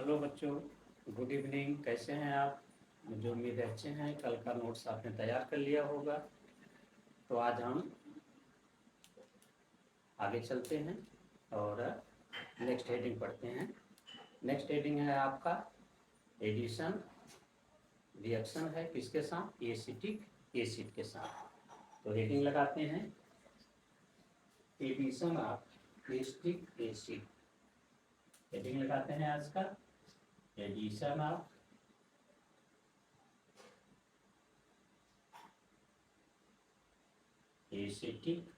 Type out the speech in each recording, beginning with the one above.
Hello बच्चों, good evening. कैसे हैं आप? मुझे उम्मीद है अच्छे हैं। कल का नोट्स आपने तैयार कर लिया होगा। तो आज हम आगे चलते हैं और नेक्स्ट हेडिंग पढ़ते हैं। नेक्स्ट हेडिंग है आपका एडिशन रिएक्शन है किसके साथ? एसिटिक एसिड के साथ। तो हेडिंग लगाते हैं addition of acetic acid. Heading लगाते हैं आज का addition of acetic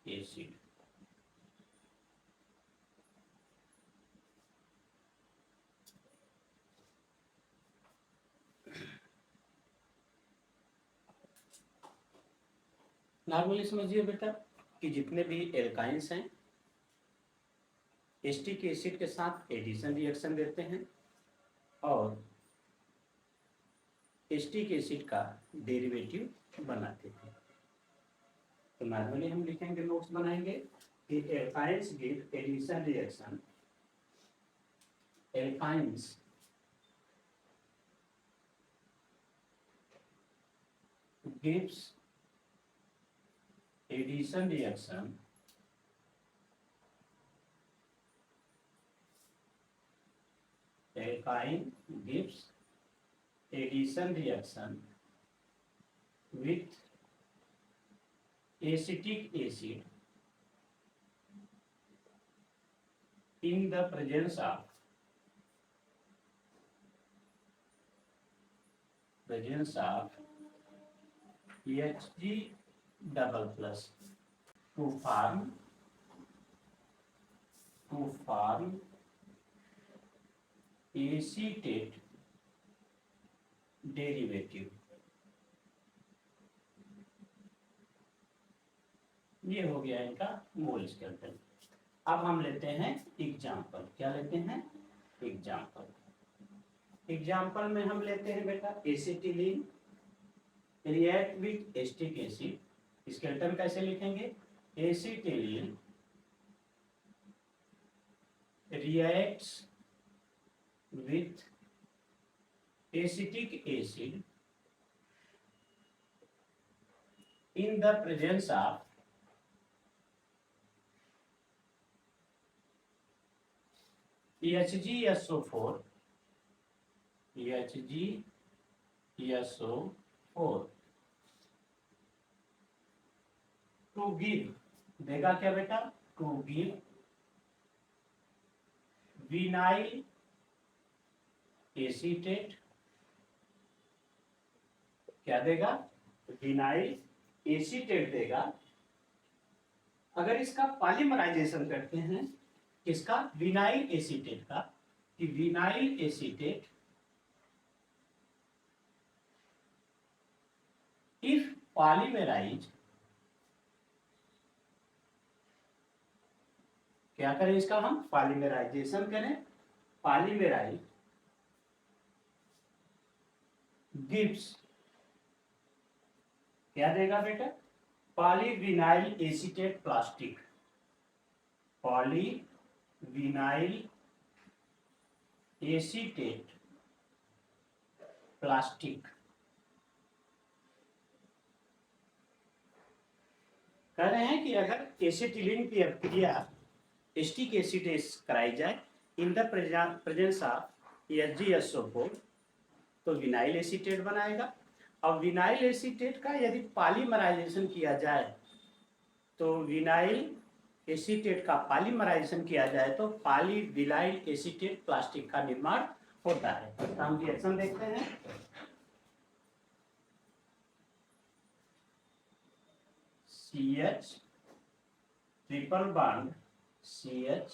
acid. Normally समझिए बेटा कि जितने भी एल्काइंस हैं एसिटिक एसिड के साथ एडिशन रिएक्शन देते हैं और एसिटिक एसिड का डेरिवेटिव बनाते हैं। तो नॉर्मली हम लिखेंगे, नोट्स बनाएंगे कि alkynes give addition reaction. Alkynes gives addition reaction alkyne gives addition reaction with acetic acid in the presence of Hg double plus to form acetate derivative. ये हो गया इनका मोल स्केलेटन। अब हम लेते हैं एग्जाम्पल। क्या लेते हैं? एग्जाम्पल में हम लेते हैं बेटा acetylene react with acetic acid. Skeleton कैसे लिखेंगे? Acetylene reacts with acetic acid in the presence of HgSO4 to give, देगा क्या बेटा? To give vinyl acetate. क्या देगा? विनाइल एसीटेट देगा। अगर इसका पॉलीमराइजेशन करते हैं, किसका? विनाइल एसीटेट का, कि विनाइल एसीटेट इफ पॉलीमराइज, क्या करें इसका? हम पॉलीमराइजेशन करें। पॉलीमराइज गिव्स, क्या देगा बेटा? Polyvinyl acetate plastic. Polyvinyl acetate plastic. कह रहे हैं कि अगर एसिटिलीन की अभिक्रिया एसिटिक एसिडेस कराई जाए इन द प्रेजेंस ऑफ HgSO4 तो विनाइल एसीटेट बनाएगा। अब विनाइल एसीटेट का यदि पॉलीमराइजेशन किया जाए तो विनाइल एसीटेट का पॉलीमराइजेशन किया जाए तो पॉलीविनाइल एसीटेट प्लास्टिक का निर्माण होता है। तो हम रिएक्शन देखते हैं। CH ट्रिपल बॉन्ड CH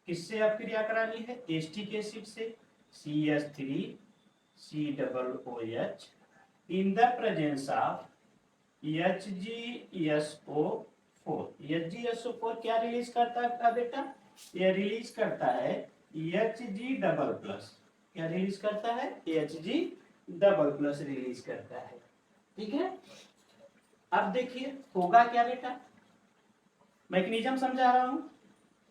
किससे अभिक्रिया करानी है? एसिटिक एसिड से। CH3 COOH in the presence of HgSO4। HgSO4 क्या रिलीज करता है बेटा? ये रिलीज करता है Hg डबल प्लस। क्या रिलीज करता है? Hg डबल प्लस रिलीज करता है। ठीक है, अब देखिए होगा क्या बेटा? मैकेनिज्म समझा रहा हूं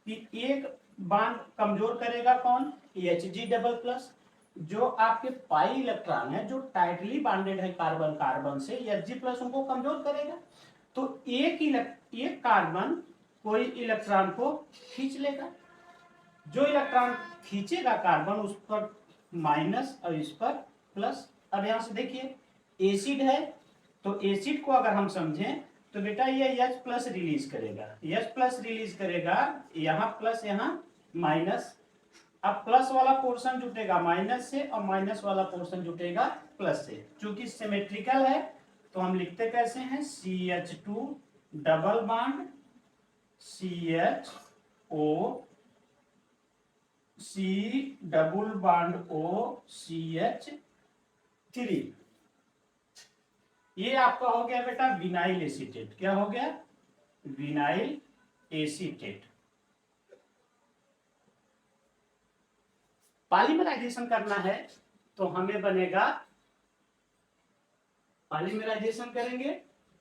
कि एक बांड कमजोर करेगा कौन? Hg double plus. जो आपके पाई इलेक्ट्रॉन है जो टाइटली बांडेड है कार्बन कार्बन से, Hg प्लस उनको कमजोर करेगा। तो एक कार्बन कोई इलेक्ट्रॉन को खींच लेगा। जो इलेक्ट्रॉन खींचेगा कार्बन उस पर माइनस और इस पर प्लस। अब यहां से देखिए एसिड है, तो एसिड को अगर हम समझें तो बेटा ये H प्लस रिलीज करेगा, H प्लस रिलीज करेगा, यहाँ प्लस यहाँ माइनस। अब प्लस वाला पोर्शन जुटेगा माइनस से और माइनस वाला पोर्शन जुटेगा प्लस से। चूंकि सिमेट्रिकल है तो हम लिखते कैसे हैं? CH2 double bond CHO C double bond O CH3। ये आपका हो गया बेटा विनाइल एसीटेट। क्या हो गया? Vinyl acetate. पॉलीमराइजेशन करना है तो हमें बनेगा, पॉलीमराइजेशन करेंगे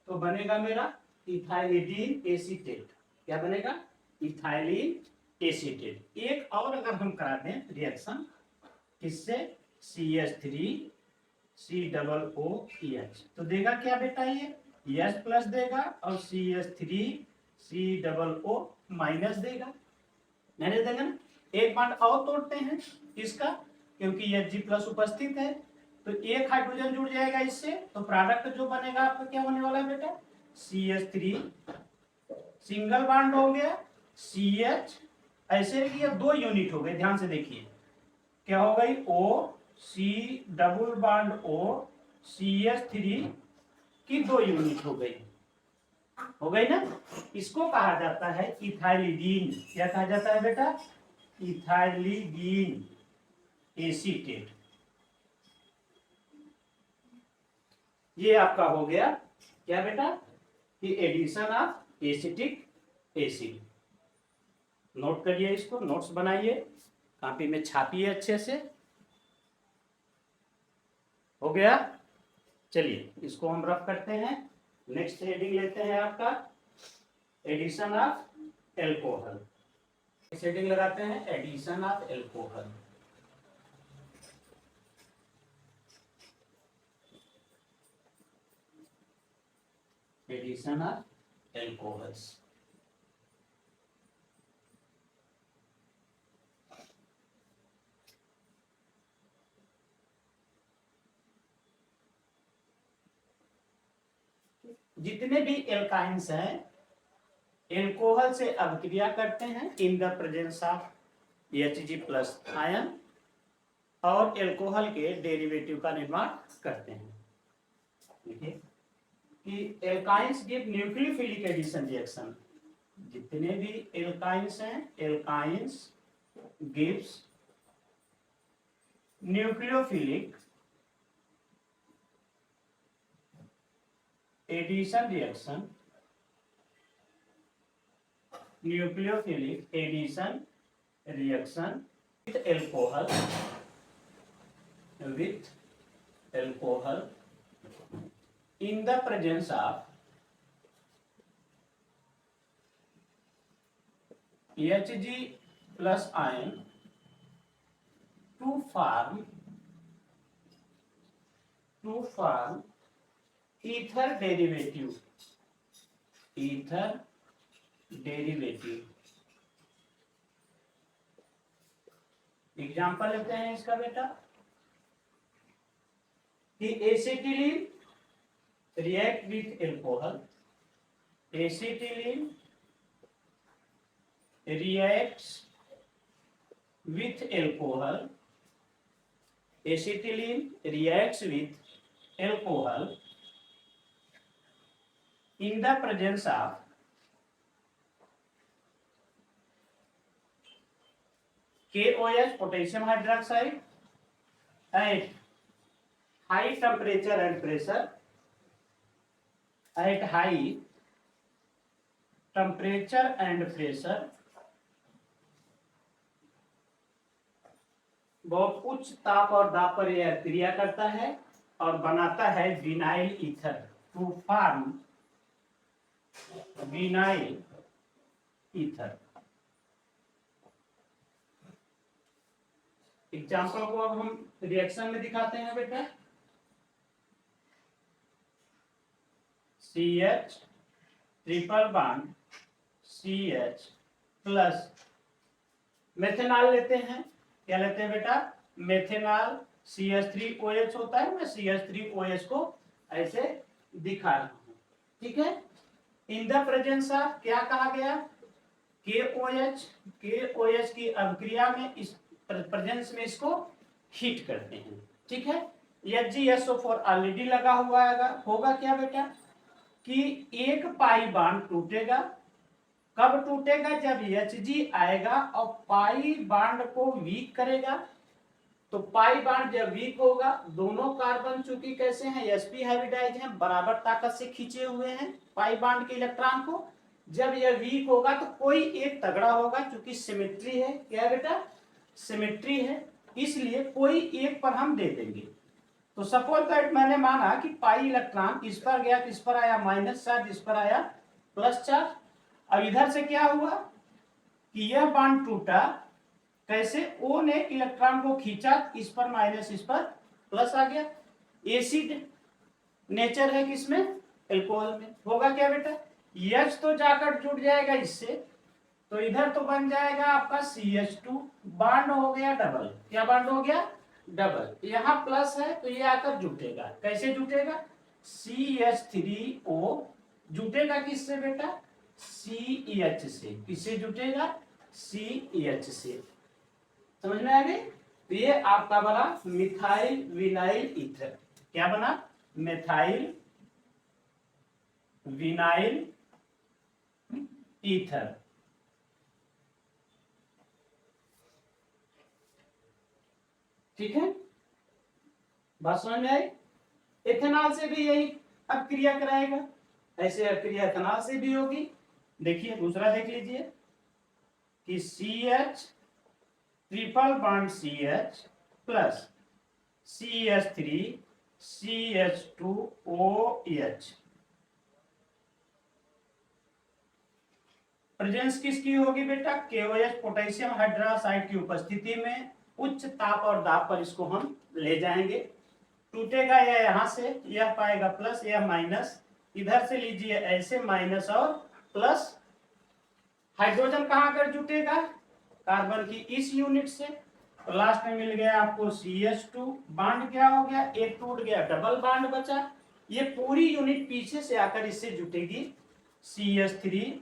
तो बनेगा मेरा इथाइलिडीन एसीटेट। क्या बनेगा? Ethylene acetate. एक और अगर हम करा दें रिएक्शन किससे? CH3 C डबल OH तो देगा क्या बेटा? ये H प्लस देगा और CH3 C double O minus देगा। मैंने देगा ना। एक बांड और तोड़ते हैं इसका, क्योंकि Hg प्लस उपस्थित है तो एक हाइड्रोजन जुड़ जाएगा इससे, तो प्रोडक्ट जो बनेगा आपका क्या होने वाला है बेटा? CH3 सिंगल बांड हो गया CH, ऐसे ये 2 यूनिट हो गए। ध्यान से देखिए क्या हो गई? O C double bond O CH3 की 2 यूनिट हो गई ना। इसको कहा जाता है इथाइलिडीन। क्या कहा जाता है बेटा? Ethylidene acetate. ये आपका हो गया क्या बेटा? कि addition of acetic acid. Note करिए, इसको नोट्स बनाइए, कॉपी में छापिए अच्छे से। हो गया? चलिए इसको हम रफ करते हैं। नेक्स्ट हेडिंग लेते हैं आपका एडिशन ऑफ एल्कोहल। हेडिंग लगाते हैं addition of alcohol. Addition of alcohols. जितने भी एल्काइंस हैं एल्कोहल से अभिक्रिया करते हैं in the presence of Hg plus ion और एल्कोहल के डेरिवेटिव का निर्माण करते हैं। देखिए कि alkynes give nucleophilic addition reaction. जितने भी एल्काइंस हैं alkynes gives nucleophilic addition reaction, nucleophilic addition reaction with alcohol in the presence of Hg plus ion to form ether derivative। Example लेते हैं इसका बेटा कि acetylene react with alcohol, acetylene reacts with alcohol, acetylene reacts with alcohol in the presence of KOH potassium hydroxide at high temperature and pressure, at high temperature and pressure, बहुत उच्च ताप और दाब पर यह क्रिया करता है और बनाता है vinyl ether to form vinyl ether. Example को अब हम रिएक्शन में दिखाते हैं बेटा। CH triple bond CH plus methanol लेते हैं। क्या लेते हैं बेटा? मेथेनॉल CH3OH होता है। मैं CH3OH को ऐसे दिखा रहा हूं, ठीक है। इन द प्रेजेंस ऑफ क्या कहा गया? KOH की अभिक्रिया में इस प्रेजेंस में इसको हीट करते हैं, ठीक है। HgSO4 ऑलरेडी लगा हुआ है। होगा क्या बेटा कि एक पाई बॉन्ड टूटेगा। कब टूटेगा? जब Hg आएगा और पाई बॉन्ड को वीक करेगा। तो पाई बॉन्ड जब वीक होगा, दोनों कार्बन चूंकि कैसे हैं? sp हाइब्रिडाइज हैं, बराबर ताकत से खींचे हुए हैं पाई बॉन्ड के इलेक्ट्रॉन को। जब यह वीक होगा तो कोई एक तगड़ा होगा, चूंकि सिमेट्री है। क्या है बेटा? सिमेट्री है, इसलिए कोई एक पर हम दे देंगे। तो सपोज दैट मैंने माना कि पाई इलेक्ट्रॉन इस पर गया, इस पर आया माइनस चार्ज, इस पर आया प्लस चार्ज। अब इधर से क्या हुआ कि यह बॉन्ड टूटा। कैसे? O ने इलेक्ट्रॉन को खींचा, इस पर माइनस, इस पर प्लस आ गया। एसिड नेचर है किसमें? एल्कोहल में। होगा क्या बेटा? H तो जाकर जुड़ जाएगा इससे, तो इधर तो बन जाएगा आपका CH2, बॉन्ड हो गया डबल। क्या बॉन्ड हो गया? डबल। यहाँ प्लस है तो ये आकर जुटेगा। कैसे जुटेगा? CH3O जुटेगा किससे बेटा? CH से। किससे जुटेगा? CH से। समझ में आ गई? तो ये आपका बना मिथाइल विनाइल ईथर। क्या बना? Methyl vinyl ether. ठीक है, बात समझ में आई? इथेनॉल से भी यही अपक्रिया कराएगा। ऐसे अपक्रिया इथेनॉल से भी होगी। देखिए दूसरा देख लीजिए कि CH triple bond CH plus CH3 CH2OH। Presence किसकी होगी बेटा? KOH पोटेशियम हाइड्रोक्साइड की उपस्थिति में उच्च ताप और दाब पर इसको हम ले जाएंगे। टूटेगा यह यहां से, यह पाएगा प्लस, यह माइनस। इधर से लीजिए ऐसे माइनस और प्लस। हाइड्रोजन कहां कर जुटेगा? कार्बन की इस यूनिट से। तो लास्ट में मिल गया आपको CH2। बॉन्ड क्या हो गया? एक टूट गया, डबल बॉन्ड बचा। ये पूरी यूनिट पीछे से आकर इससे जुटेगी CH3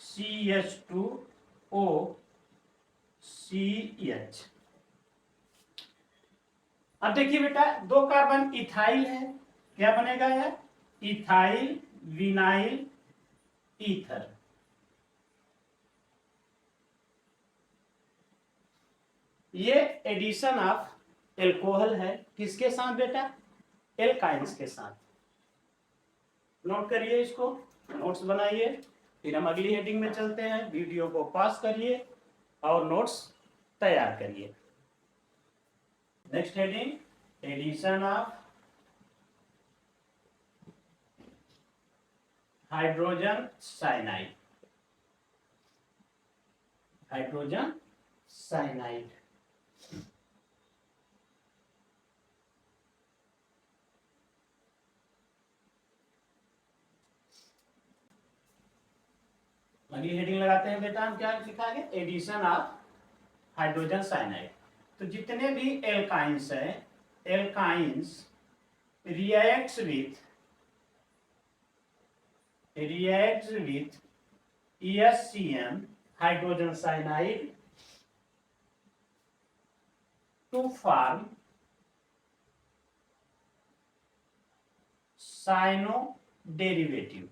CH2O CH। अब देखिए बेटा, दो कार्बन इथाइल है। क्या बनेगा यह? Ethyl vinyl ether. ये एडिशन ऑफ एल्कोहल है। किसके साथ बेटा? एल्काइंस के साथ। नोट करिए इसको, नोट्स बनाइए। फिर हम अगली हेडिंग में चलते हैं। वीडियो को पॉज करिए और नोट्स तैयार करिए। Next heading, addition of hydrogen cyanide. Hydrogen cyanide. अगली हेडिंग लगाते हैं बेटा। हम क्या लिखाएंगे? Addition of hydrogen cyanide. तो जितने भी एल्काइंस है, alkynes reacts with ESCN hydrogen cyanide to form cyano derivative।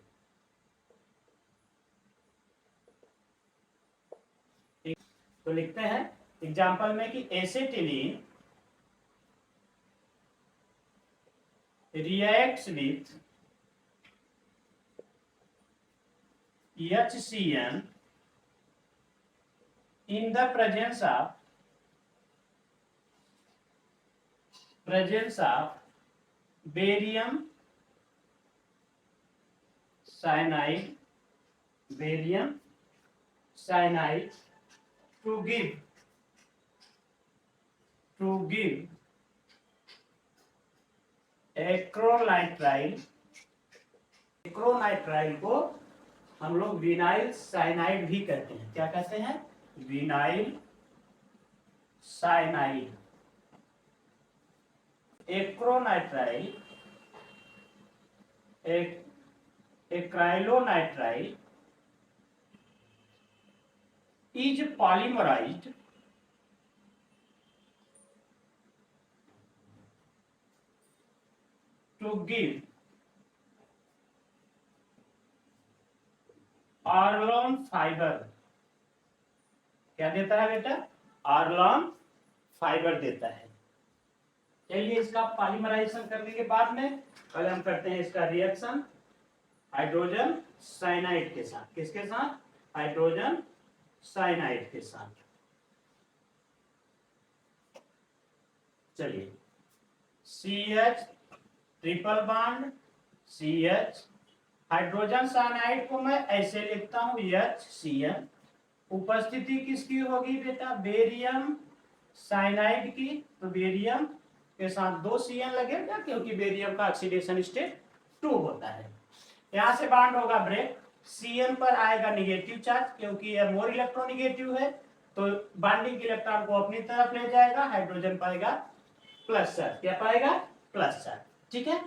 तो लिखते हैं एग्जाम्पल में कि acetylene reacts with HCN in the presence of barium cyanide to give to give acrylonitrile, acrylonitrile को हम लोग विनाइल साइनाइड भी कहते हैं। क्या कहते हैं? Vinyl cyanide. Acrylonitrile, acrylonitrile is polymerized to give Orlon fibre. क्या देता है बेटा? आर्लॉन फाइबर देता है। चलिए इसका पॉलीमराइजेशन करने के बाद में पहले हम करते हैं इसका रिएक्शन हाइड्रोजन साइनाइड के साथ। किसके साथ? हाइड्रोजन साइनाइड के साथ। चलिए CH triple bond CH, hydrogen cyanide को मैं ऐसे लिखता हूं HCl। उपस्थिति किसकी होगी बेटा? बेरियम साइनाइड की। तो बेरियम के साथ 2 Cl लगेगा क्योंकि बेरियम का ऑक्सीडेशन स्टेट 2 होता है। यहां से बॉन्ड होगा ब्रेक, Cl पर आएगा निगेटिव चार्ज क्योंकि यह मोर इलेक्ट्रोनिगेटिव है, तो बॉन्डिंग इलेक्ट्रॉन को अपनी तरफ ले जाएगा, हाइड्रोजन पाएगा प्लस चार्ज। क्या पाएगा? Plus charge. ठीक है,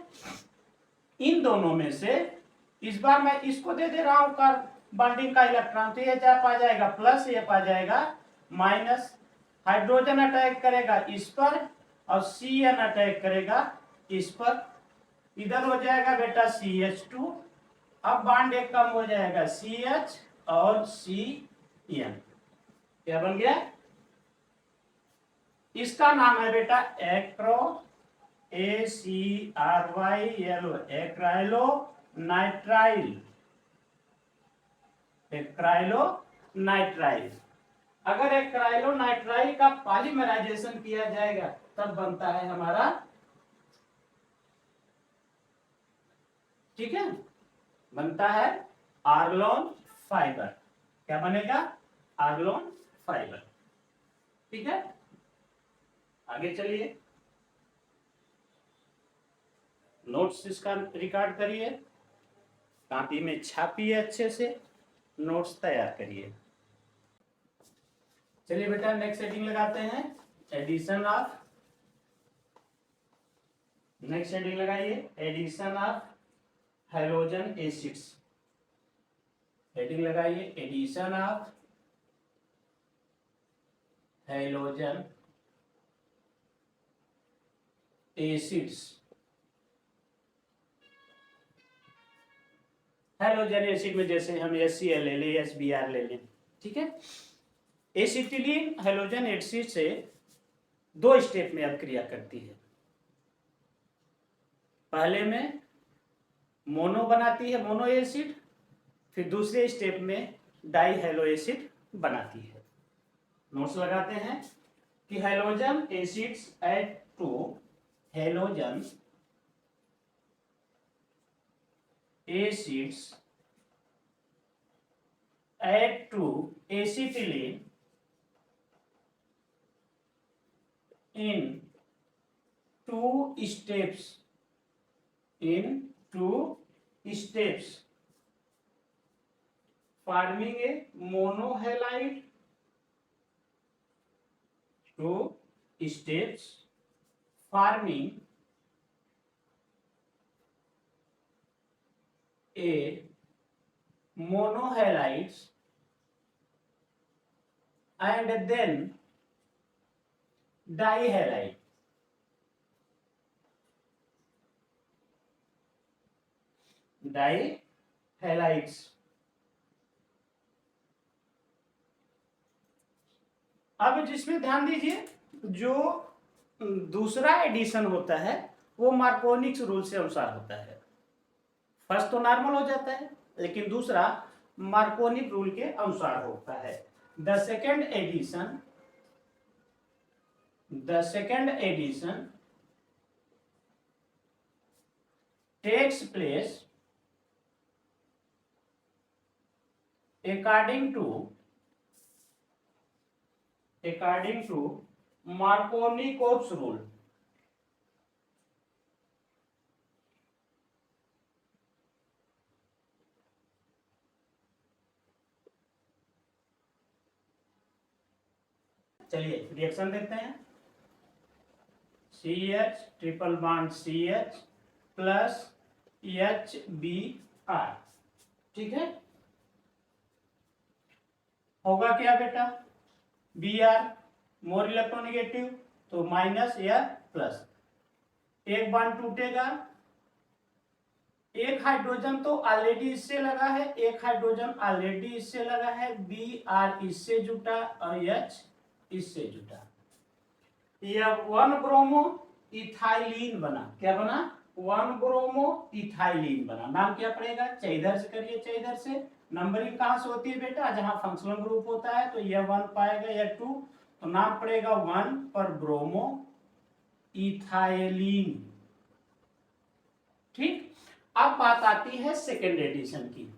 इन दोनों में से इस बार मैं इसको दे दे रहा हूं कर बॉन्डिंग का इलेक्ट्रॉन, तो ये पा जाएगा प्लस, ये पा जाएगा माइनस। हाइड्रोजन अटैक करेगा इस पर और Cn अटैक करेगा इस पर। इधर हो जाएगा बेटा CH2, अब बॉन्ड एक कम हो जाएगा CH और Cn। क्या बन गया? इसका नाम है बेटा एक्रो, ACRYL, एक्राइलोनाइट्राइल। एक्राइलोनाइट्राइल। अगर एक्राइलोनाइट्राइल का पॉलीमराइजेशन किया जाएगा तब बनता है हमारा, ठीक है, बनता है आर्लॉन फाइबर। क्या बनेगा? आर्लॉन फाइबर। ठीक है, आगे चलिए, नोट्स इसका रिकॉर्ड करिए, कॉपी में छापिए, अच्छे से नोट्स तैयार करिए। चलिए बेटा नेक्स्ट हेडिंग लगाते हैं, एडिशन ऑफ। नेक्स्ट हेडिंग लगाइए, addition of halogen acids. Heading लगाइए, addition of halogen acids. Halogen acid में जैसे हम HCl ले लें, HBr ले लें, ठीक है। एसिटिलीन हैलोजन एसिड से 2 स्टेप में अब क्रिया करती है। पहले में मोनो बनाती है, मोनो एसिड, फिर दूसरे स्टेप में डाई हैलो एसिड बनाती है। नोट्स लगाते हैं कि halogen acids add to halogen acids add to acetylene in 2 steps, forming a monohalide। 2 steps forming a monohalides and then dihalide। डाइहैलाइड्स। अब जिसमें ध्यान दीजिए, जो दूसरा एडिशन होता है वो मार्कोनिक्स रूल से अनुसार होता है। फर्स्ट तो नॉर्मल हो जाता है, लेकिन दूसरा मार्कोनिक रूल के अनुसार होता है। The second addition takes place according to Markovnikov's rule. चलिए रिएक्शन देखते हैं। CH triple bond CH plus HBr, ठीक है। होगा क्या बेटा, Br मोर इलेक्ट्रोनेगेटिव तो माइनस या प्लस, एक बॉन्ड टूटेगा, एक हाइड्रोजन तो ऑलरेडी इससे लगा है, एक हाइड्रोजन ऑलरेडी इससे लगा है, Br इससे जुटा और H इससे जुटा, यह 1 ब्रोमो इथाइलिन बना। क्या बना, 1 ब्रोमो इथाइलिन बना। नाम क्या पड़ेगा, चाहे इधर से करिए चाहे इधर से। नंबरिंग कहां से होती है बेटा, जहां फंक्शनल ग्रुप होता है तो यह 1 पाएगा या 2, तो नाम पड़ेगा 1 पर ब्रोमो इथाइलिन, ठीक। अब बात आती है सेकेंड एडिशन की।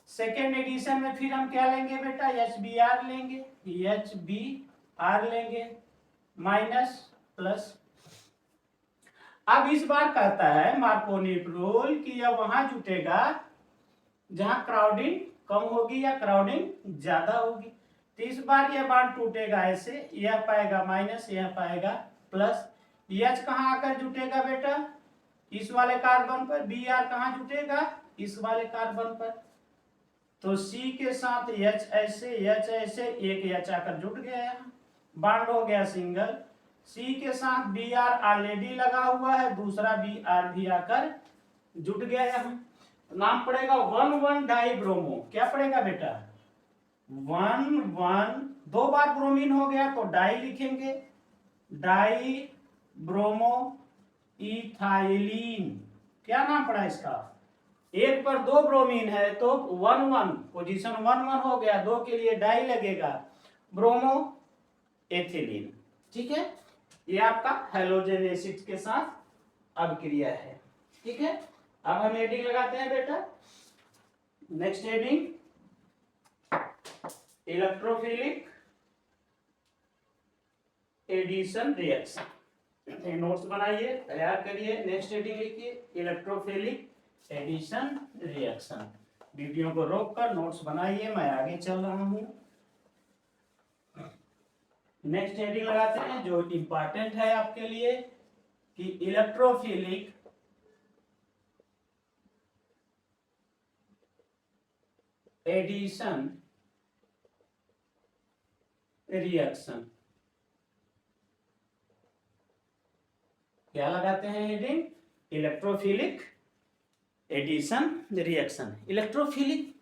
सेकेंड एडिशन में फिर हम क्या लेंगे बेटा, HBr लेंगे, HBr लेंगे माइनस प्लस। अब इस बार कहता है मार्कोनी रूल कि यह वहां जुटेगा जहां क्राउडिंग कम होगी या क्राउडिंग ज्यादा होगी। तो इस बार यह बार टूटेगा ऐसे, यह पाएगा माइनस, यह पाएगा प्लस। H कहां आकर जुटेगा बेटा, इस वाले कार्बन पर। Br कहां जुटेगा, इस वाले कार्बन पर। तो C के साथ H ऐसे, H ऐसे, एक H आकर जुट गया, बॉन्ड हो गया सिंगल। C के साथ Br ऑलरेडी लगा हुआ है, दूसरा Br भी आकर जुट गया यहाँ। नाम पड़ेगा 1,1 डाई ब्रोमो। क्या पड़ेगा बेटा, 1,1, 2 बार ब्रोमीन हो गया तो डाई लिखेंगे, डाई ब्रोमो इथाइलिन। क्या नाम पड़ा इसका, एक पर 2 ब्रोमीन है तो 1,1 पोजीशन 1,1 हो गया, 2 के लिए डाई लगेगा, ब्रोमो एथिलीन, ठीक है। ये आपका हैलोजन एसिड के साथ अभिक्रिया है, ठीक है। अब हम हेडिंग लगाते हैं बेटा, next heading electrophilic addition reaction. Notes बनाइए, तैयार करिए, नेक्स्ट हेडिंग लिखिए इलेक्ट्रोफिलिक एडिशन रिएक्शन। वीडियो को रोककर नोट्स बनाइए, मैं आगे चल रहा हूं। नेक्स्ट हेडिंग लगाते हैं जो इंपॉर्टेंट है आपके लिए कि इलेक्ट्रोफिलिक एडिशन रिएक्शन। क्या लगाते हैं heading, electrophilic addition reaction. Electrophilic,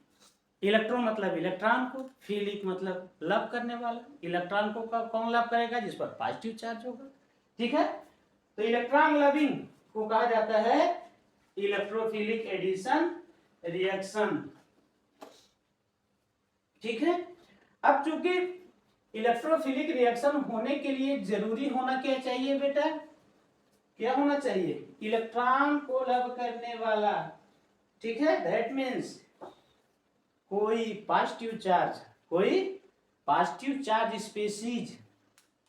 electro मतलब इलेक्ट्रॉन को, फिलिक मतलब लव करने वाला। इलेक्ट्रॉन को कौन लव करेगा, जिस पर पॉजिटिव चार्ज होगा, ठीक है। तो इलेक्ट्रॉन लविंग को कहा जाता है इलेक्ट्रोफिलिक एडिशन रिएक्शन, ठीक है। अब चूंकि इलेक्ट्रोफिलिक रिएक्शन होने के लिए जरूरी होना क्या चाहिए बेटा, क्या होना चाहिए, इलेक्ट्रॉन को लव करने वाला, ठीक है। दैट मीन्स कोई पॉजिटिव चार्ज, कोई पॉजिटिव चार्ज स्पीशीज,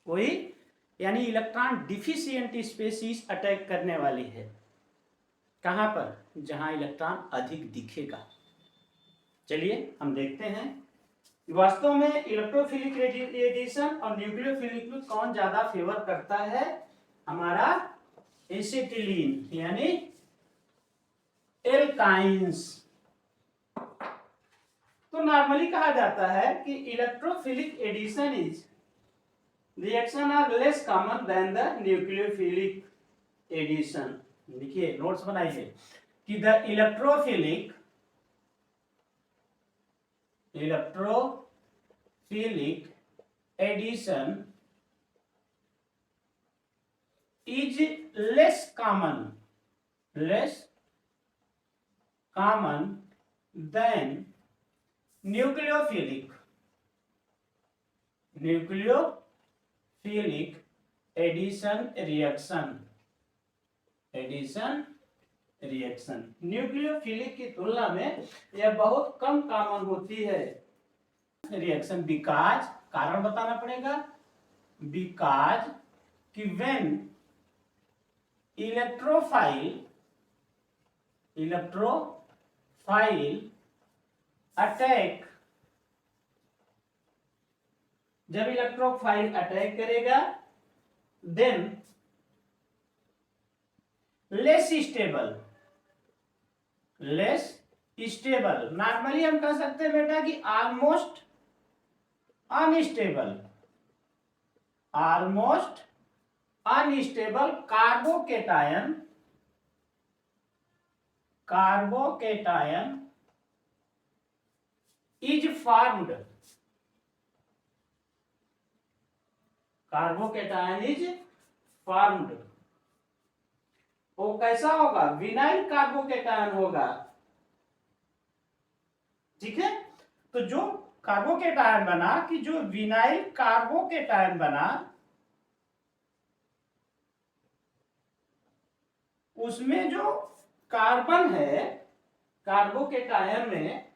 कोई यानी इलेक्ट्रॉन डिफिशिएंट स्पीशीज अटैक करने वाली है। कहां पर, जहां इलेक्ट्रॉन अधिक दिखेगा। चलिए हम देखते हैं वास्तव में इलेक्ट्रोफिलिक एडिशन और न्यूक्लियोफिलिक में कौन ज्यादा फेवर करता है। हमारा एसिटिलीन यानी एल्काइंस। तो नॉर्मली कहा जाता है कि electrophilic addition is reaction are less common than the nucleophilic addition. देखिए नोट्स बनाइए कि the electrophilic addition is less common than nucleophilic addition reaction। न्यूक्लियोफिलिक की तुलना में यह बहुत कम कॉमन होती है रिएक्शन, बिकॉज कारण बताना पड़ेगा, बिकॉज कि व्हेन इलेक्ट्रोफाइल अटैक, जब इलेक्ट्रोफाइल अटैक करेगा देन लेस स्टेबल, नॉर्मली हम कह सकते हैं बेटा कि almost unstable carbocation is formed, वो कैसा होगा? विनाइल कार्बोकेटायन होगा। ठीक है, तो जो कार्बोकेटायन बना, कि जो विनाइल कार्बोकेटायन बना उसमें जो कार्बन है कार्बोकेटायन में,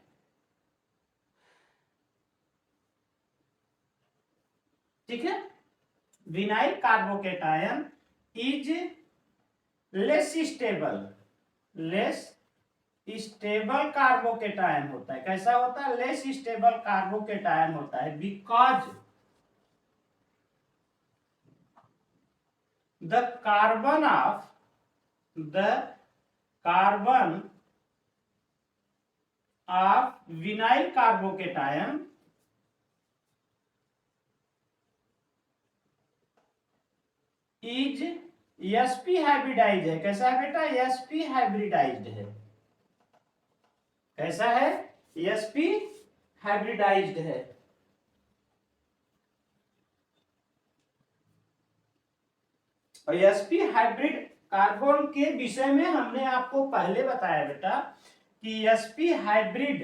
ठीक है, vinyl carbocation is less stable carbocation होता है। कैसा होता है? लेस स्टेबल कार्बोकेटायन होता है, because the carbon of vinyl carbocation is sp hybridize है। कैसा है बेटा? sp हाइब्रिडाइज्ड है। कैसा है? sp हाइब्रिडाइज्ड है। और sp हाइब्रिड कार्बन के विषय में हमने आपको पहले बताया बेटा कि sp हाइब्रिड,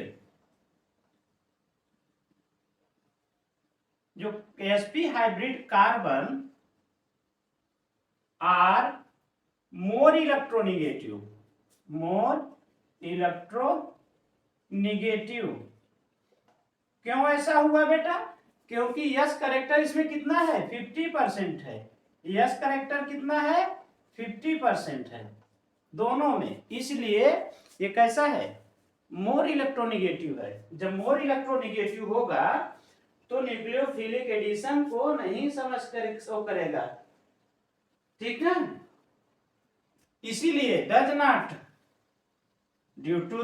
जो sp hybrid carbon are more electronegative, क्यों ऐसा हुआ बेटा? क्योंकि यस करेक्टर इसमें कितना है? 50% है। यस करेक्टर कितना है? 50% है दोनों में, इसलिए ये कैसा है? मोर इलेक्ट्रोनिगेटिव है। जब मोर इलेक्ट्रोनिगेटिव होगा तो न्यूक्लियोफिलिक एडिशन को नहीं समझ कर शो करेगा। ठीक है, इसीलिए does not, due to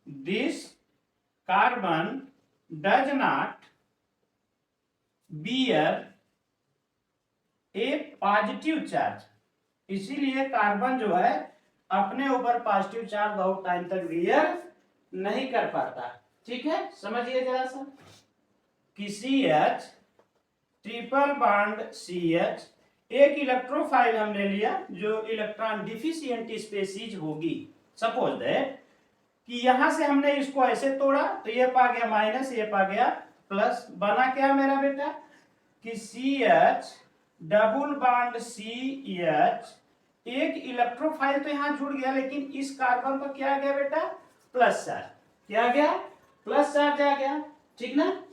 this carbon does not bear a positive charge, इसीलिए कार्बन जो है अपने ऊपर पॉजिटिव चार्ज बहुत टाइम तक बियर नहीं कर पाता। ठीक है, समझिए जरा सा कि CH ट्रिपल बॉन्ड CH, एक इलेक्ट्रोफाइल हमने लिया जो इलेक्ट्रॉन डिफिशिएंट स्पीशीज होगी। सपोज दैट कि यहां से हमने इसको ऐसे तोड़ा तो ये पा गया माइनस, ये पा गया प्लस, बना क्या मेरा बेटा कि CH डबल बॉन्ड CH, एक इलेक्ट्रोफाइल तो यहां जुड़ गया, लेकिन इस कार्बन पर क्या आ गया बेटा? Plus charge. क्या आ गया? प्लस चार्ज आ गया। ठीक ना?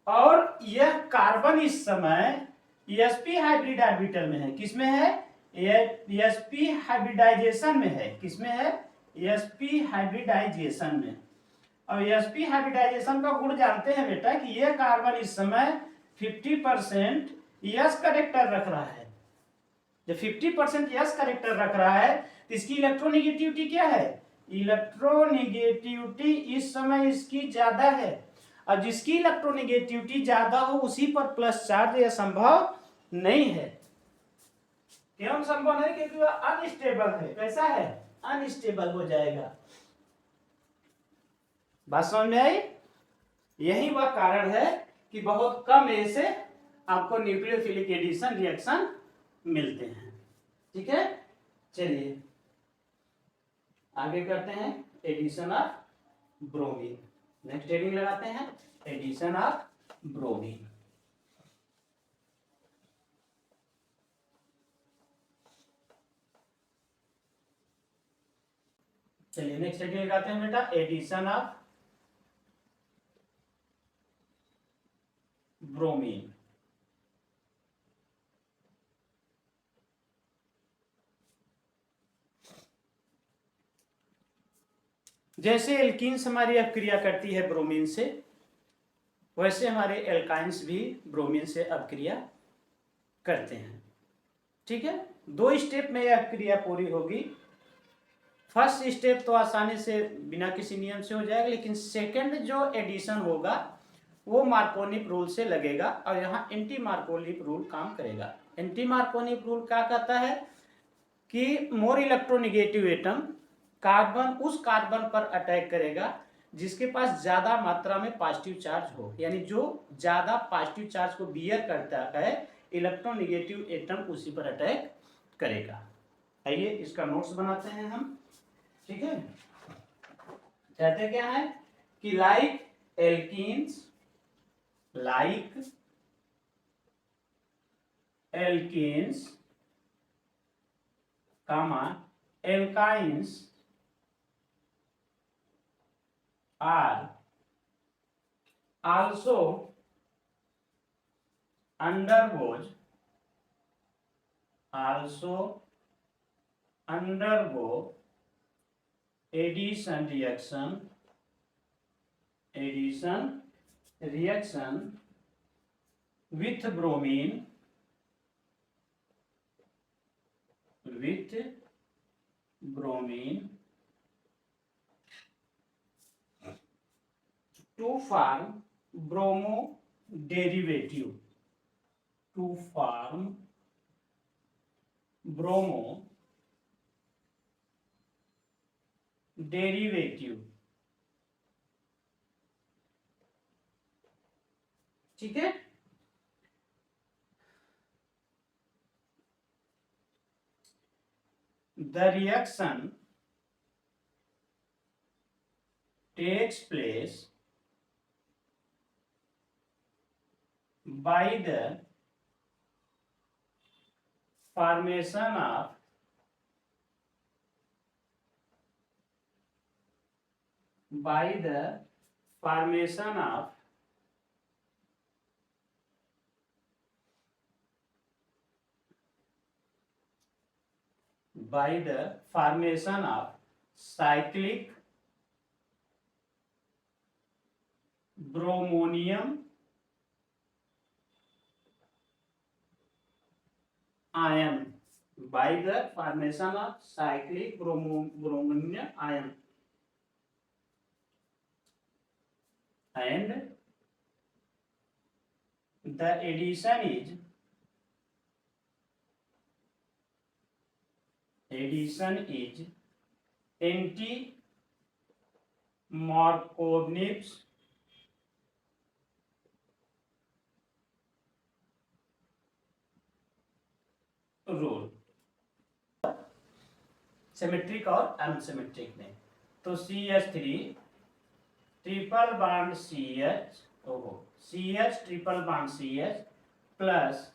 और यह कार्बन इस समय sp हाइब्रिड ऑर्बिटल में है। किसमें है? sp हाइब्रिडाइजेशन में है। किसमें है? sp हाइब्रिडाइजेशन में। और sp हाइब्रिडाइजेशन का गुण जानते हैं बेटा कि यह कार्बन इस समय 50% यस करेक्टर रख रहा है। जब 50% यस करेक्टर रख रहा है तो इसकी इलेक्ट्रोनिगेटिविटी क्या है? इलेक्ट्रोनिगेटिविटी इस समय इसकी ज्यादा है, और जिसकी इलेक्ट्रोनिगेटिविटी ज्यादा हो उसी पर प्लस चार्ज, यह संभव नहीं है। क्यों संभव है? क्योंकि वह अनस्टेबल है। कैसा है? अनस्टेबल हो जाएगा। बात समझ में आई? यही वह कारण है कि बहुत कम ए से आपको न्यूक्लियोफिलिक एडिशन रिएक्शन मिलते हैं। ठीक है, चलिए आगे करते हैं addition of bromine. Next heading लगाते हैं एडिशन ऑफ ब्रोमीन। चलिए नेक्स्ट हेडिंग लगाते हैं बेटा एडिशन ऑफ ब्रोमीन। जैसे एल्कीन्स हमारी अपक्रिया करती है ब्रोमीन से, वैसे हमारे एल्काइंस भी ब्रोमीन से अपक्रिया करते हैं। ठीक है, 2 स्टेप में यह अपक्रिया पूरी होगी। फर्स्ट स्टेप तो आसानी से बिना किसी नियम से हो जाएगा, लेकिन सेकंड जो एडिशन होगा वो मार्कोनिक रूल से लगेगा, और यहाँ एंटी मार्कोनिक रूल काम करेगा। एंटी मार्कोनिक रूल क्या कहता है कि मोर इलेक्ट्रोनिगेटिव एटम कार्बन उस कार्बन पर अटैक करेगा जिसके पास ज्यादा मात्रा में पॉजिटिव चार्ज हो, यानी जो ज्यादा पॉजिटिव चार्ज को बियर करता है इलेक्ट्रोनिगेटिव एटम उसी पर अटैक करेगा। आइए इसका नोट्स बनाते हैं हम। ठीक है, कहते क्या है कि like alkenes alkynes are also undergo addition reaction with bromine to form bromo derivative, ठीक है। The reaction takes place by the formation of cyclic bromonium ion, and the addition is anti-Markovnich's rule, symmetric और unsymmetric में। तो CH3 triple bond CH triple bond CH plus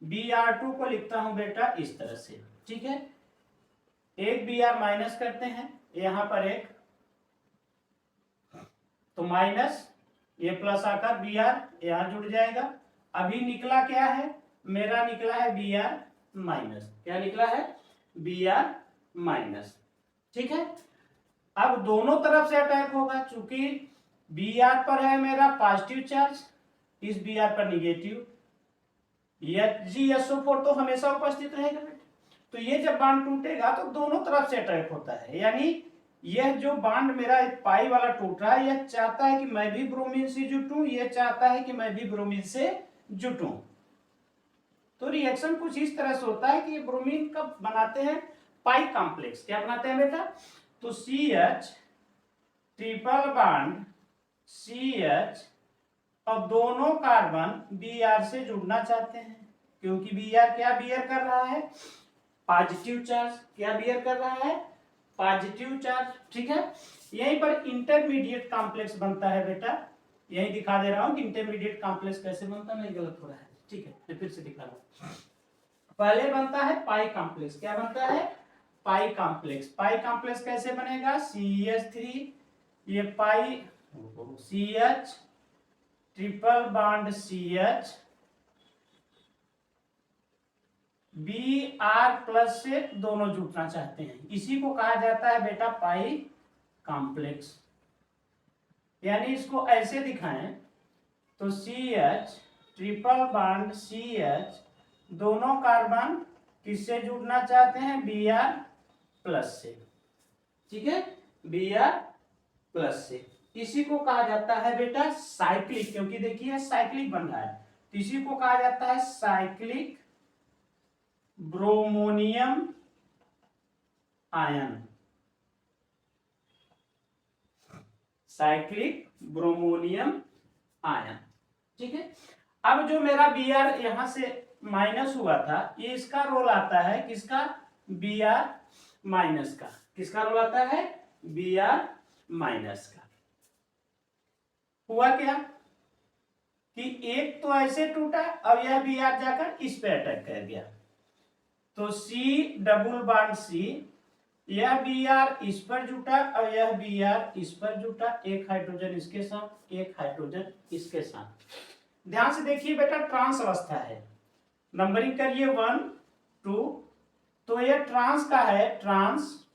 Br2 को लिखता हूं बेटा इस तरह से। ठीक है, एक Br माइनस करते हैं, यहां पर एक, तो माइनस, ये प्लस आकर Br यहां जुड़ जाएगा। अभी निकला क्या है, मेरा निकला है Br माइनस। क्या निकला है, Br माइनस। ठीक है, अब दोनों तरफ से अटैक होगा, चूंकि Br पर है मेरा पॉजिटिव चार्ज, इस Br पर निगेटिव, HgSO4 तो हमेशा उपस्थित रहेगा बेटा। तो ये जब बांड टूटेगा तो दोनों तरफ से अटैक होता है, यानी यह जो बांड मेरा पाई वाला टूट रहा है, यह चाहता है कि मैं भी ब्रोमीन से जुटूं, यह चाहता है कि मैं भी ब्रोमीन से जुटूं। तो रिएक्शन कुछ इस तरह से होता है कि ये ब्रोमीन का बनाते हैं पाई कॉम्प्लेक्स। क्या बनाते हैं बेटा, तो CH ट्रिपल बॉन्ड CH और दोनों कार्बन Br से जुड़ना चाहते हैं, क्योंकि Br क्या बियर कर रहा है, पॉजिटिव चार्ज। क्या बियर कर रहा है, पॉजिटिव चार्ज। ठीक है, यहीं पर इंटरमीडिएट कॉम्प्लेक्स बनता है बेटा, यही दिखा दे रहा हूं कि इंटरमीडिएट कॉम्प्लेक्स कैसे बनता है, नहीं गलत हो रहा है। ठीक है, मैं फिर से दिखा रहा हूं। पहले बनता है पाई कॉम्प्लेक्स। क्या बनता है, पाई कॉम्प्लेक्स। पाई कॉम्प्लेक्स कैसे बनेगा, CH3 ये पाई CH triple bond CH Br+ से दोनों जुटना चाहते हैं, इसी को कहा जाता है बेटा पाई कॉम्प्लेक्स। यानी इसको ऐसे दिखाएं तो CH ट्रिपल बॉन्ड CH दोनों कार्बन किससे जुड़ना चाहते हैं, Br+ से, ठीक है, Br+ से। इसी को कहा जाता है बेटा साइक्लिक, क्योंकि देखिए साइक्लिक बन रहा है, तो इसी को कहा जाता है cyclic bromonium ion, cyclic bromonium ion, ठीक है। अब जो मेरा Br यहां से माइनस हुआ था, ये इसका रोल आता है किसका, Br- का। किसका रोल आता है, Br- का। हुआ क्या कि एक तो ऐसे टूटा, अब यह Br जाकर इस पे अटैक कर गया, तो C डबल बॉन्ड C, यह Br इस पर जुटा और यह Br इस पर जुटा, एक हाइड्रोजन इसके साथ, एक हाइड्रोजन इसके साथ। ध्यान से देखिए बेटा, ट्रांस अवस्था है, नंबरिंग करिए 1 2, तो यह ट्रांस का है, ट्रांस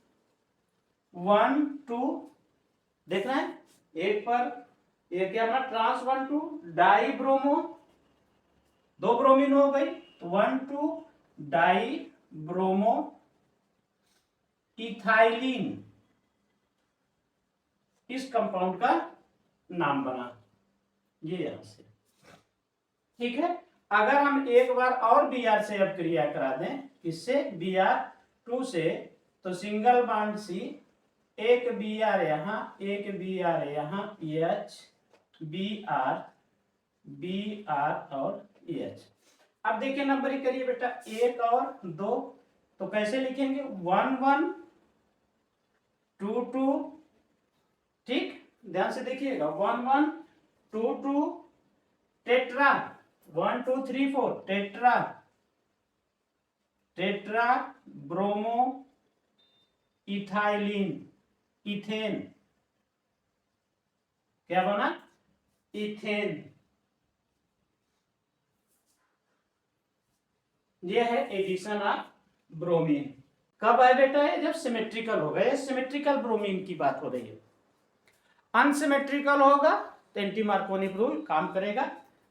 1 2, देखना है एक पर, ये क्या हमारा ट्रांस 1 2, डाई ब्रोमो, दो ब्रोमीन हो गई, 1 2 डाई ब्रोमो इथाइलिन, इस कंपाउंड का नाम बना ये यहां से, ठीक है। अगर हम एक बार और Br से अब क्रिया करा दें, किससे, Br2 से, तो सिंगल बॉन्ड C, एक Br यहाँ, एक Br यहाँ, H Br Br और H। अब देखिए नंबरिंग करिए बेटा, एक और दो, तो कैसे लिखेंगे, 1 1 2 2, ठीक, ध्यान से देखिएगा, 1 1 2 2, tetra 1 2 3 4, tetra, tetra bromo ethylene, ethane, क्या बना, इथेन। ये है एडिशन ऑफ ब्रोमीन। कब है बेटा, ये जब सिमेट्रिकल होगा, ये सिमेट्रिकल ब्रोमीन की बात हो रही है। अनसिमेट्रिकल होगा तो एंटी मार्कोनी रूल काम करेगा।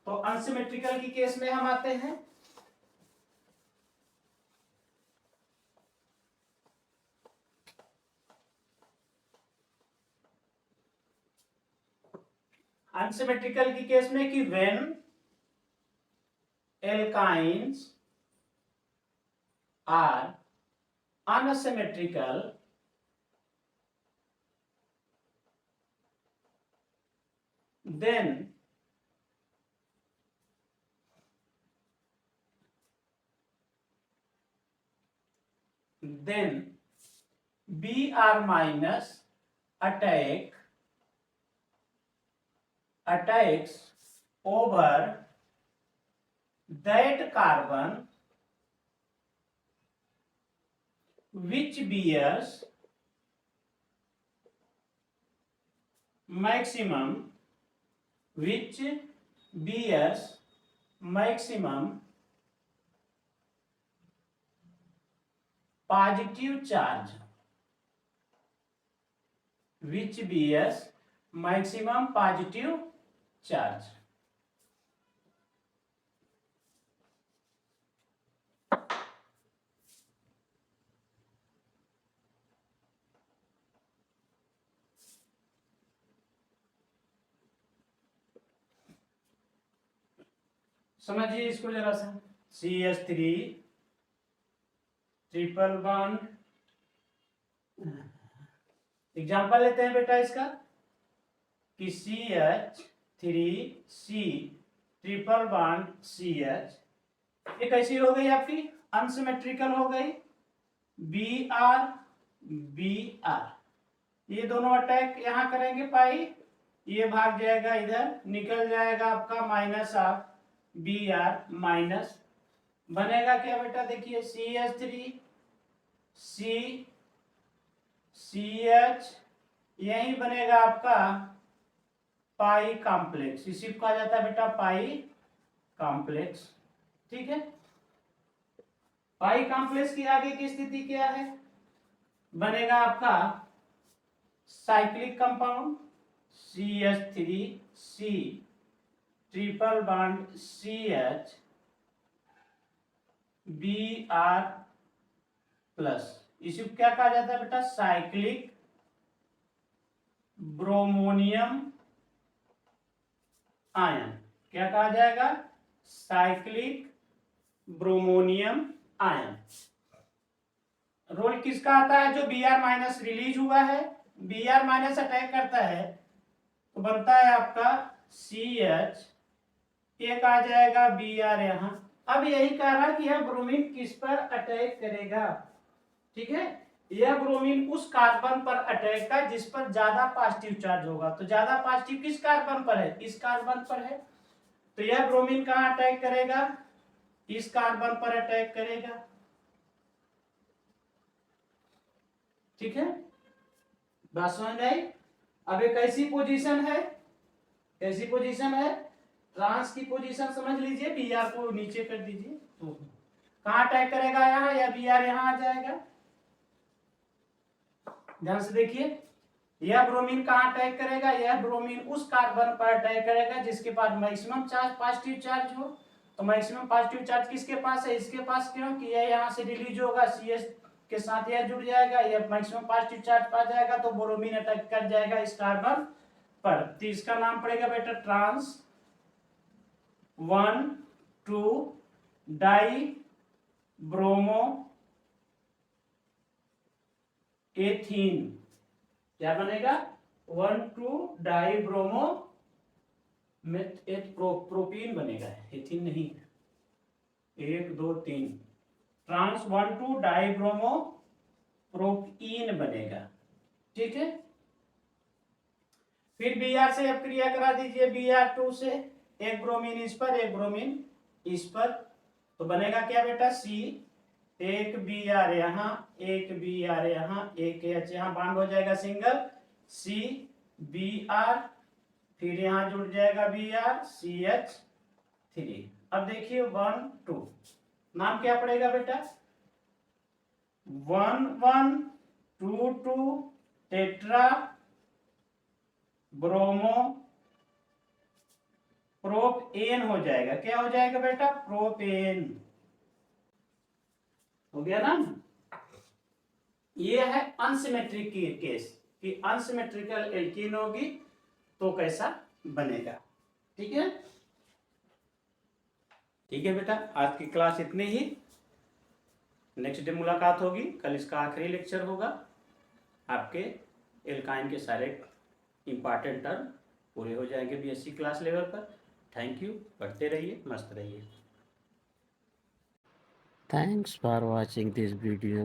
तो अनसिमेट्रिकल की केस में हम आते हैं, अनसिमेट्रिकल की केस में कि when alkynes are unsymmetrical, then Br minus attacks over that carbon which bears maximum positive charge, which bears maximum positive charge। समझिए इसको जरा सा, CH3 ट्रिपल बॉन्ड, एग्जांपल लेते हैं बेटा इसका कि CH3C ट्रिपल बॉन्ड CH, ये कैसी हो गई आपकी, अनसिमेट्रिकल हो गई, Br Br, ये दोनों अटैक यहां करेंगे पाई, ये भाग जाएगा इधर, निकल जाएगा आपका माइनस ऑफ Br माइनस, बनेगा क्या बेटा, देखिए CH3 CH, यही बनेगा आपका पाई कॉम्प्लेक्स, इसी को कहा जाता है बेटा पाई कॉम्प्लेक्स। ठीक है, पाई कॉम्प्लेक्स की आगे की स्थिति क्या है, बनेगा आपका cyclic compound CH3C triple bond CH Br plus, इसी को क्या कहा जाता है बेटा, साइक्लिक ब्रोमोनियम आयन। क्या कहा जाएगा, साइक्लिक ब्रोमोनियम आयन। रोल किसका आता है, जो Br माइनस रिलीज हुआ है, Br माइनस अटैक करता है तो बनता है आपका CH, एक आ जाएगा Br यहां। अब यही कह रहा है कि यह ब्रोमीन किस पर अटैक करेगा। ठीक है, यह ब्रोमीन उस कार्बन पर अटैक का जिस पर ज्यादा पॉजिटिव चार्ज होगा। तो ज्यादा पॉजिटिव किस कार्बन पर है, इस कार्बन पर है। तो यह ब्रोमीन कहां अटैक करेगा, इस कार्बन पर अटैक करेगा। ठीक है, बात समझ आई। अब एक ऐसी पोजीशन है, कैसी पोजीशन है, ट्रांस की पोजीशन समझ लीजिए, Br को नीचे कर दीजिए, तो कहां अटैक करेगा, यहाँ, या Br यहां आ जाएगा। ध्यान से देखिए, यह ब्रोमीन कहां अटैक करेगा, यह ब्रोमीन उस कार्बन पर अटैक करेगा जिसके पास मैक्सिमम चार्ज पॉजिटिव चार्ज हो। तो मैक्सिमम पॉजिटिव चार्ज किसके पास है, इसके पास, क्योंकि यह यहां से रिलीज होगा, CH के साथ यह जुड़ जाएगा, यह मैक्सिमम पॉजिटिव चार्ज पा जाएगा, तो ब्रोमीन अटैक कर जाएगा इस कार्बन पर। तो इसका नाम पड़ेगा बेटा ट्रांस 1,2 डाई ब्रोमो एथीन। क्या बनेगा, 1,2 डाई ब्रोमो प्रोपीन बनेगा, एथीन नहीं, 1 2 3, ट्रांस 1,2 डाई ब्रोमो प्रोपीन बनेगा। ठीक है, फिर Br से अब क्रिया करा दीजिए, Br2 से, एक ब्रोमीन इस पर, एक ब्रोमीन इस पर, तो बनेगा क्या बेटा, C, एक Br यहाँ, एक Br यहाँ, एक H यहाँ बाउंड हो जाएगा सिंगल, C Br, फिर यहाँ जुड़ जाएगा Br CH3। अब देखिए 1 2, नाम क्या पड़ेगा बेटा, 1 1 2 2 टेट्रा ब्रोमो प्रोपेन हो जाएगा। क्या हो जाएगा बेटा, प्रोपेन हो गया ना। ये है अनसिमेट्रिक की केस, कि अनसिमेट्रिकल एल्कीन होगी तो कैसा बनेगा। ठीक है, ठीक है बेटा, आज की क्लास इतनी ही। नेक्स्ट डे मुलाकात होगी, कल इसका आखिरी लेक्चर होगा। आपके एल्काइन के सारे इंपॉर्टेंट टर्म पूरे हो जाएंगे BSc क्लास लेवल पर। थैंक यू, पढ़ते रहिए, मस्त रहिए। Thanks for watching this video.